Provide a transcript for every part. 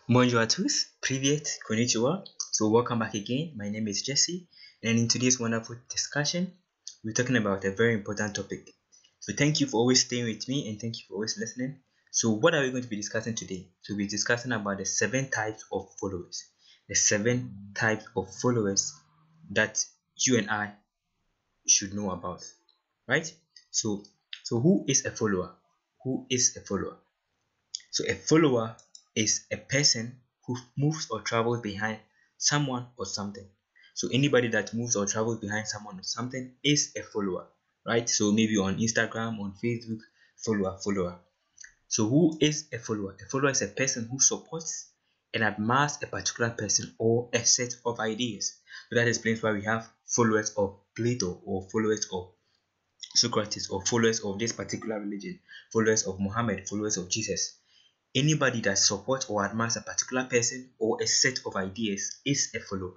Bonjour à tous, привет, konnichiwa. So welcome back again. My name is Jesse, and in today's wonderful discussion, we're talking about a very important topic. So thank you for always staying with me, and thank you for always listening. So what are we going to be discussing today? So we're discussing about the 7 types of followers. The 7 types of followers that you and I should know about, right? So who is a follower? Who is a follower? So a follower is a person who moves or travels behind someone or something. So anybody that moves or travels behind someone or something is a follower, right? So maybe on Instagram, on Facebook, follower. So who is a follower? A follower is a person who supports and admires a particular person or a set of ideas. So that explains why we have followers of Plato or followers of Socrates or followers of this particular religion, followers of Muhammad, followers of Jesus. Anybody that supports or admires a particular person or a set of ideas is a follower.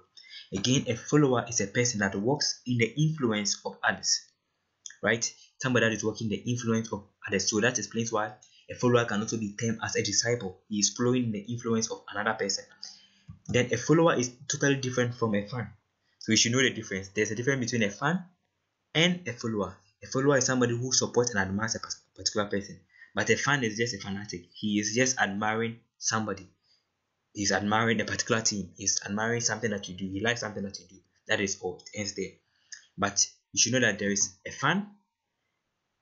Again, a follower is a person that works in the influence of others, right? Somebody that is working the influence of others. So that explains why a follower can also be termed as a disciple. He is following the influence of another person. Then a follower is totally different from a fan. So you should know the difference. There's a difference between a fan and a follower. A follower is somebody who supports and admires a particular person. But a fan is just a fanatic. He is just admiring somebody. He's admiring a particular team. He's admiring something that you do. He likes something that you do. That is all. It ends there. But you should know that there is a fan,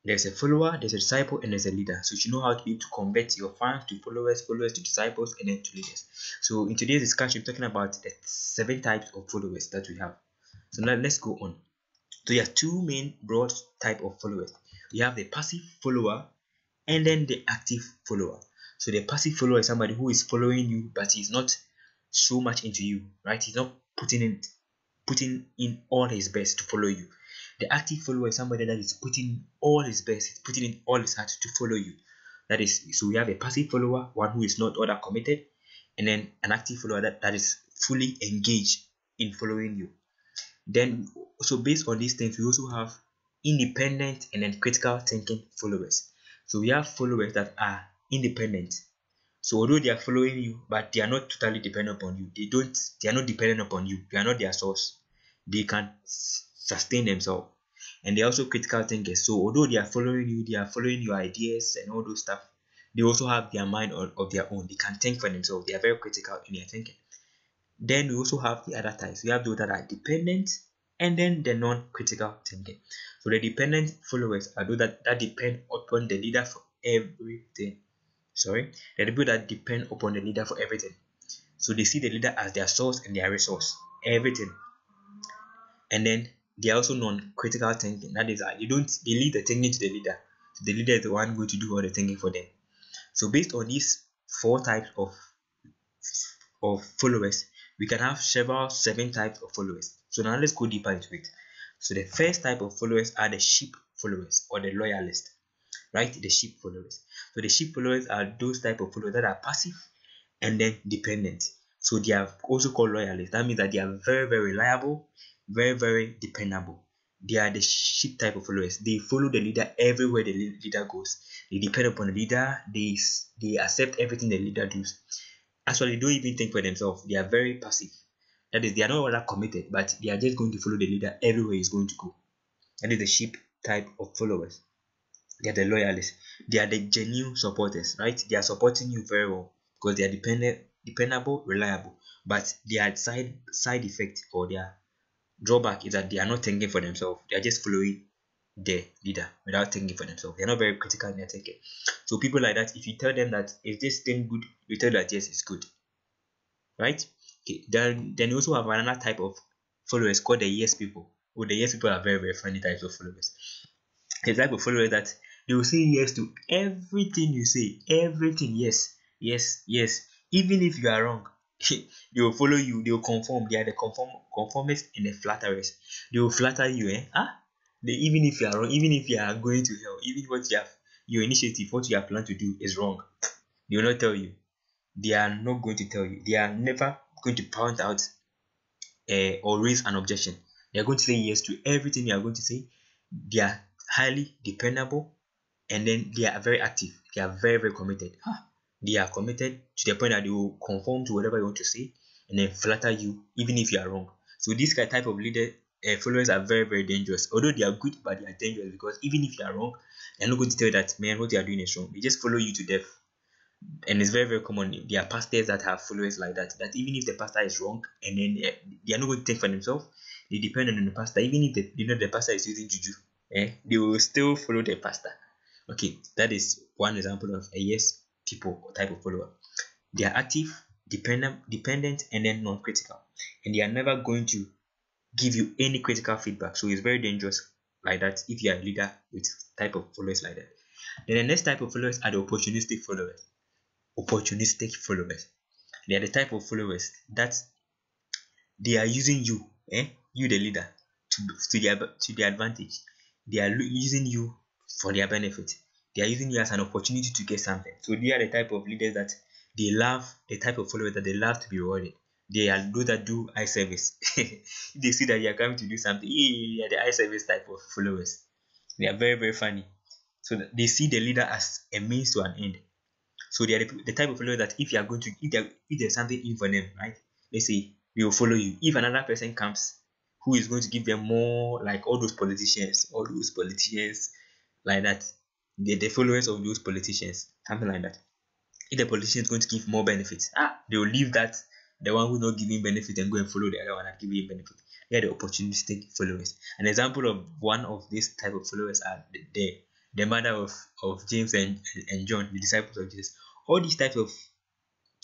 there's a follower, there's a disciple, and there's a leader. So you should know how to be able to convert your fans to followers, followers to disciples, and then to leaders. So in today's discussion, we're talking about the 7 types of followers that we have. So now let's go on. So there are two main broad type of followers. You have the passive follower and then the active follower. So the passive follower is somebody who is following you, but he's not so much into you, right? He's not putting in all his best to follow you. The active follower is somebody that is putting all his best, he's putting in all his heart to follow you. That is, so we have a passive follower, one who is not all that committed, and then an active follower that is fully engaged in following you. Then, so based on these things, we also have independent and then critical thinking followers. So we have followers that are independent. So although they are following you, but they are not totally dependent upon you. They are not dependent upon you. You are not their source. They can sustain themselves. And they are also critical thinkers. So although they are following you, they are following your ideas and all those stuff. They also have their mind of their own. They can think for themselves. They are very critical in their thinking. Then we also have the other types. We have those that are dependent and then the non-critical thinking. So the dependent followers are those that depend upon the leader for everything. They're the people that depend upon the leader for everything. So they see the leader as their source and their resource, everything. And then they are also non-critical thinking. That is, they leave the thinking to the leader. So the leader is the one going to do all the thinking for them. So based on these 4 types of followers, we can have 7 types of followers. So now let's go deeper into it. So the first type of followers are the sheep followers or the loyalists, right? The sheep followers. So the sheep followers are those type of followers that are passive and then dependent. So they are also called loyalists. That means that they are very, very reliable, very, very dependable. They are the sheep type of followers. They follow the leader everywhere the leader goes. They depend upon the leader. They accept everything the leader does. Actually, they don't even think for themselves. They are very passive. That is, they are not all that committed, but they are just going to follow the leader everywhere he's going to go. That is the sheep type of followers. They are the loyalists. They are the genuine supporters, right? They are supporting you very well because they are dependable, reliable. But their side effect or their drawback is that they are not thinking for themselves. They are just following the leader without thinking for themselves. They are not very critical in their thinking. So people like that, if you tell them that is this thing good, you tell that yes, it's good, right? Okay. Then you also have another type of followers called the yes people. Oh, the yes people are very, very funny types of followers. The type of followers that they will say yes to everything you say. Everything, yes, yes, yes. Even if you are wrong, they will follow you. They will conform. They are the conformists and the flatterers. They will flatter you. Even if you are wrong, even if you are going to hell, even what you have, your initiative, what you have planned to do is wrong, they will not tell you. They are not going to tell you. They are never going to point out or raise an objection. They are going to say yes to everything you are going to say. They are highly dependable, and then they are very active. They are very, very committed. They are committed to the point that they will conform to whatever you want to say and then flatter you even if you are wrong. So this type of leader followers are very, very dangerous. Although they are good, but they are dangerous because even if you are wrong, they're not going to tell you that, man, what you are doing is wrong. They just follow you to death. And it's very, very common. There are pastors that have followers like that, that even if the pastor is wrong and then they are not going to think for themselves, they depend on the pastor. Even if they know the pastor is using juju, they will still follow the pastor. Okay, that is one example of a yes people or type of follower. They are active, dependent, and then non-critical, and they are never going to give you any critical feedback. So it's very dangerous like that if you are a leader with type of followers like that. Then the next type of followers are the opportunistic followers. Opportunistic followers. They are the type of followers that they are using you, you the leader, to their advantage. They are using you for their benefit. They are using you as an opportunity to get something. So they are the type of leaders that they love, the type of followers that they love to be rewarded. They are those that do eye service. If they see that you are coming to do something, they are the eye service type of followers. They are very, very funny. So they see the leader as a means to an end. So they are the type of follower that if you are going to, if there's something in for them, right? Let's say they will follow you. If another person comes who is going to give them more, like all those politicians like that, the followers of those politicians, something like that. If the politician is going to give more benefits, they will leave that the one who's not giving benefit and go and follow the other one that giving benefit. They are the opportunistic followers. An example of one of these type of followers are the mother of James and John, the disciples of Jesus. All these types of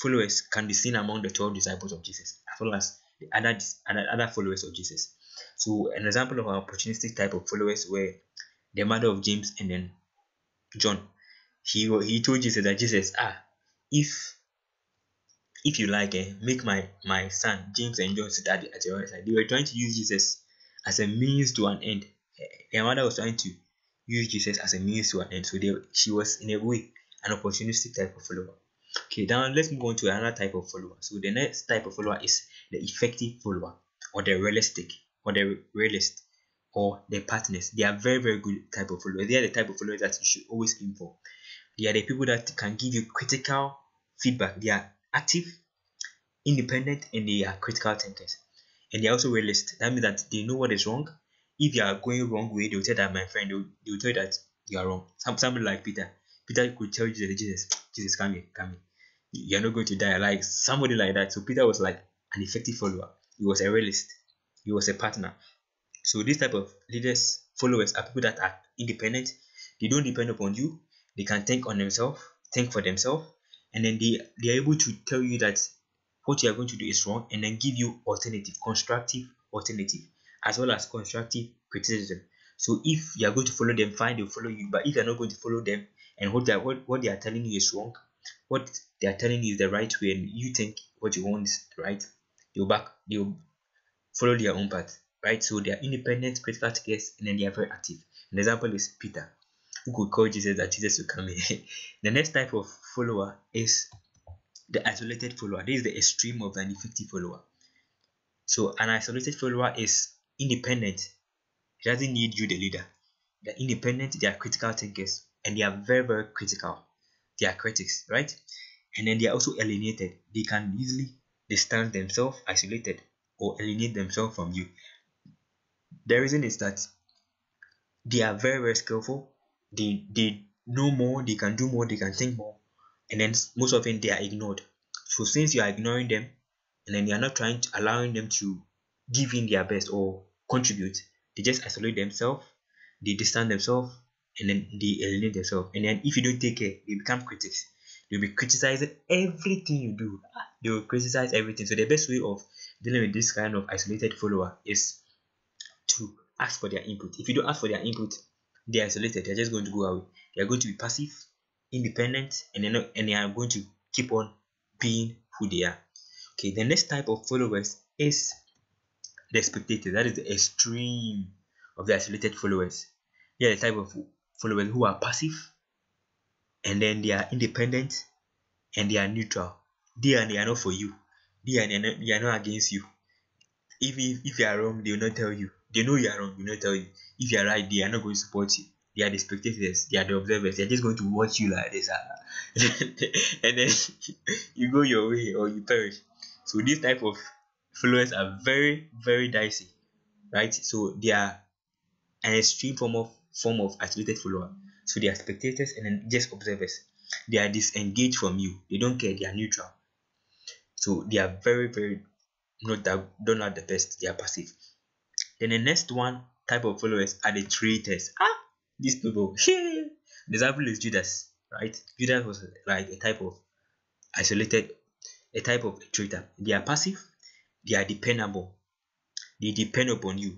followers can be seen among the 12 disciples of Jesus, as well as the other followers of Jesus. So an example of an opportunistic type of followers were the mother of James and then John. He told Jesus that Jesus, if you like, make my son James and John sit at your right side. They were trying to use Jesus as a means to an end. Their mother was trying to use Jesus as a means to an end. So she was in a way an opportunistic type of follower. Okay, now let's move on to another type of follower. So the next type of follower is the effective follower, or the realistic, or the realist, or the partners. They are very, very good type of followers. They are the type of followers that you should always aim for. They are the people that can give you critical feedback. They are active, independent, and they are critical thinkers. And they are also realist. That means that they know what is wrong. If you are going wrong way, they will tell that, my friend, they will tell you that you are wrong. Somebody like Peter. Peter could tell you, Jesus, come here. You're not going to die. Like somebody like that. So Peter was like an effective follower. He was a realist. He was a partner. So this type of leaders, followers, are people that are independent. They don't depend upon you. They can think on themselves, think for themselves, and then they are able to tell you that what you are going to do is wrong, and then give you constructive alternative, as well as constructive criticism. So if you are going to follow them, fine, they'll follow you. But if you are not going to follow them, and what they are telling you is wrong, what they are telling you is the right way, and you think what you want is right, they'll follow their own path, right? So they are independent, critical thinkers, and then they are very active. An example is Peter, who could call Jesus that Jesus will come here. The next type of follower is the isolated follower. This is the extreme of an effective follower. So an isolated follower is independent. It doesn't need you, the leader. They're independent, they are critical thinkers, and they are very, very critical. They are critics, right? And then they are also alienated. They can easily distance themselves, isolated, or alienate themselves from you. The reason is that they are very, very skillful. They know more, they can do more, they can think more, and then most often they are ignored. So since you are ignoring them, and then you are not allowing them to give in their best or contribute, they just isolate themselves, they distance themselves, and then they alienate themselves. And then if you don't take care, they become critics. They'll be criticizing everything you do. They will criticize everything. So the best way of dealing with this kind of isolated follower is to ask for their input. If you don't ask for their input, they are isolated. They're just going to go away. They are going to be passive, independent, and they are going to keep on being who they are. Okay, the next type of followers is the spectators. That is the extreme of the isolated followers. They are the type of followers who are passive, and then they are independent, and they are neutral. They are not for you. They are not against you. If you are wrong, they will not tell you. They know you are wrong, they will not tell you. If you are right, they are not going to support you. they are the spectators, they are the observers. They're just going to watch you like this, and then you go your way or you perish. So these type of followers are very, very dicey, right? So they are an extreme form of isolated follower. So they are spectators and then just observers. They are disengaged from you. They don't care. They are neutral. So they are very, very not that don't have the best. They are passive. Then the next one type of followers are the traitors. These people. The example is Judas, right? Judas was like a type of isolated, a type of traitor. They are passive. They are dependable. They depend upon you.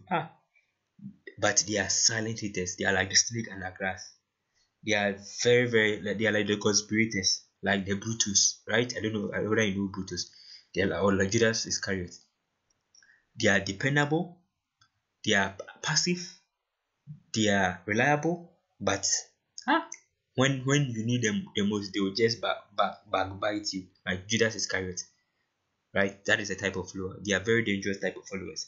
But they are silent haters. They are like the snake under grass. They are very, very. They are like the conspirators, like the Brutus, right? I don't know whether you know Brutus. They are or like Judas Iscariot. They are dependable. They are passive. They are reliable, but when you need them the most, they will just backbite you, like Judas Iscariot, right? That is a type of follower. They are very dangerous type of followers.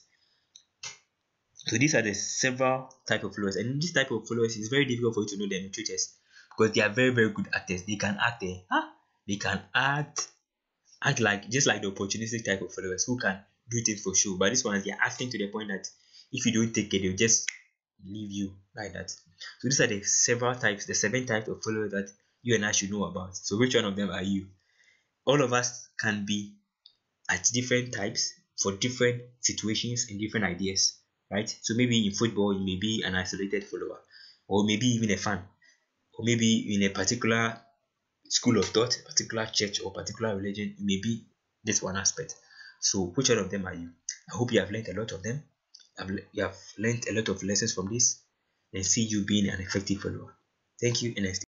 So these are the several type of followers, and this type of followers is very difficult for you to know them in churches because they are very, very good actors. They can act there. They can act like just like the opportunistic type of followers who can do things for show. But this one, they are acting to the point that if you don't take it, they'll just leave you like that. So these are the several types, the 7 types of followers that you and I should know about. So which one of them are you? All of us can be at different types for different situations and different ideas, right? So maybe in football you may be an isolated follower, or maybe even a fan, or maybe in a particular school of thought, a particular church or particular religion, it may be this one aspect. So which one of them are you? I hope you have learned a lot of them. You have learned a lot of lessons from this, and see you being an effective follower. Thank you, and